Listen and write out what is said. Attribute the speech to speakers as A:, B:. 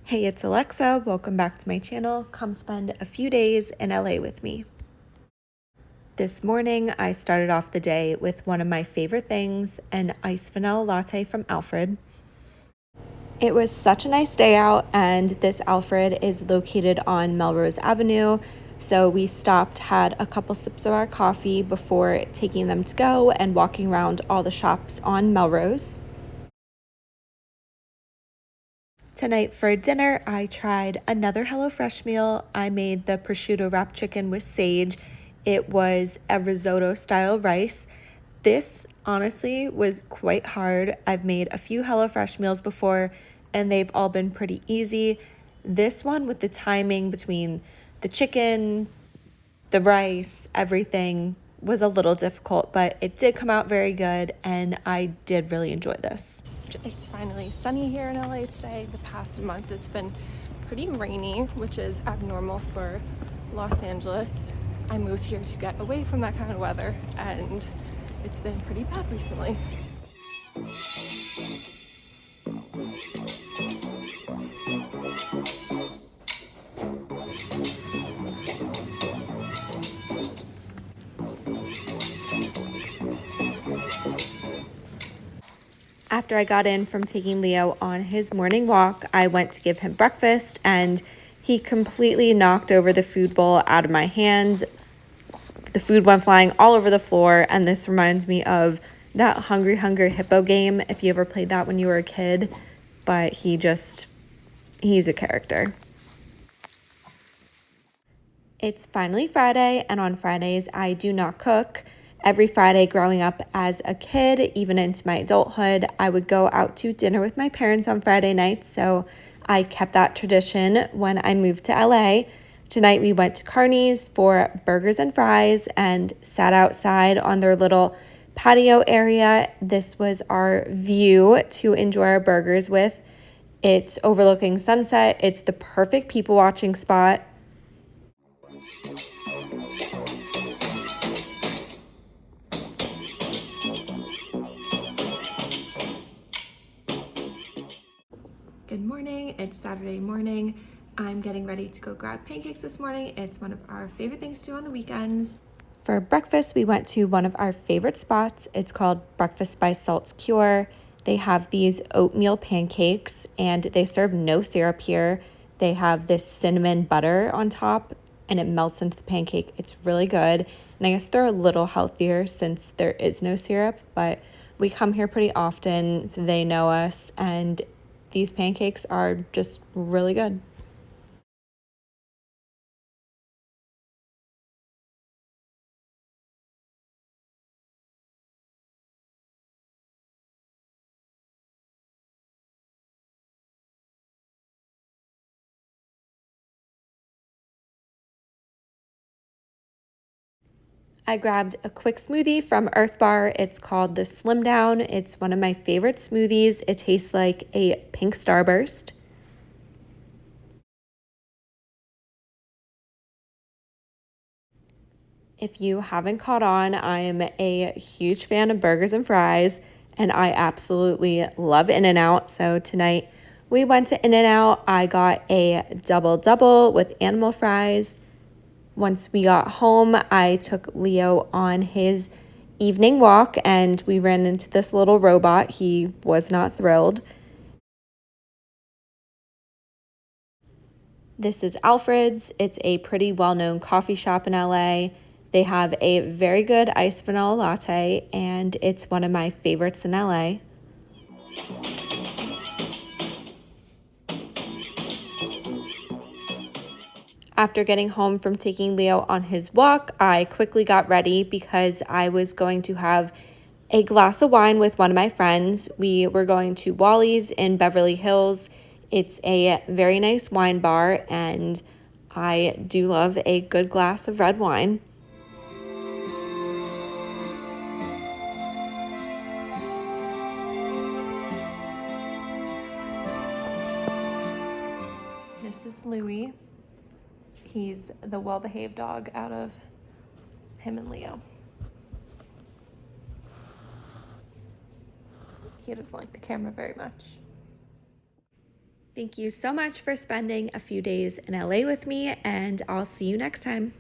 A: Hey, it's Alexa. Welcome back to my channel. Come spend a few days in LA with me. This morning, I started off the day with one of my favorite things, an iced vanilla latte from Alfred. It was such a nice day out, and this Alfred is located on Melrose Avenue. So we stopped, had a couple sips of our coffee before taking them to go and walking around all the shops on Melrose. Tonight for dinner, I tried another HelloFresh meal. I made the prosciutto wrapped chicken with sage. It was a risotto style rice. This honestly was quite hard. I've made a few HelloFresh meals before and they've all been pretty easy. This one, with the timing between the chicken, the rice, everything, was a little difficult, but it did come out very good and I did really enjoy this.
B: It's finally sunny here in LA today. The past month it's been pretty rainy, which is abnormal for Los Angeles. I moved here to get away from that kind of weather and it's been pretty bad recently.
A: After I got in from taking Leo on his morning walk, I went to give him breakfast and he completely knocked over the food bowl out of my hands. The food went flying all over the floor, and this reminds me of that Hungry Hungry Hippo game, if you ever played that when you were a kid, but he's a character. It's finally Friday, and on Fridays I do not cook. Every Friday growing up as a kid, even into my adulthood, I would go out to dinner with my parents on Friday nights, so I kept that tradition when I moved to LA. Tonight we went to Carney's for burgers and fries and sat outside on their little patio area. This was our view to enjoy our burgers with. It's overlooking sunset. It's the perfect people watching spot. Good morning, it's Saturday morning. I'm getting ready to go grab pancakes this morning. It's one of our favorite things to do on the weekends. For breakfast, we went to one of our favorite spots. It's called Breakfast by Salt's Cure. They have these oatmeal pancakes and they serve no syrup here. They have this cinnamon butter on top and it melts into the pancake. It's really good. And I guess they're a little healthier since there is no syrup, but we come here pretty often. They know us and these pancakes are just really good. I grabbed a quick smoothie from Earth Bar. It's called the Slim Down. It's one of my favorite smoothies. It tastes like a pink starburst. If you haven't caught on, I am a huge fan of burgers and fries, and I absolutely love In-N-Out. So tonight we went to In-N-Out. I got a double with animal fries. Once we got home, I took Leo on his evening walk and we ran into this little robot. He was not thrilled. This is Alfred's. It's a pretty well-known coffee shop in LA. They have a very good iced vanilla latte and it's one of my favorites in LA. After getting home from taking Leo on his walk, I quickly got ready because I was going to have a glass of wine with one of my friends. We were going to Wally's in Beverly Hills. It's a very nice wine bar, and I do love a good glass of red wine. This is Louie. He's the well-behaved dog out of him and Leo. He doesn't like the camera very much. Thank you so much for spending a few days in LA with me, and I'll see you next time.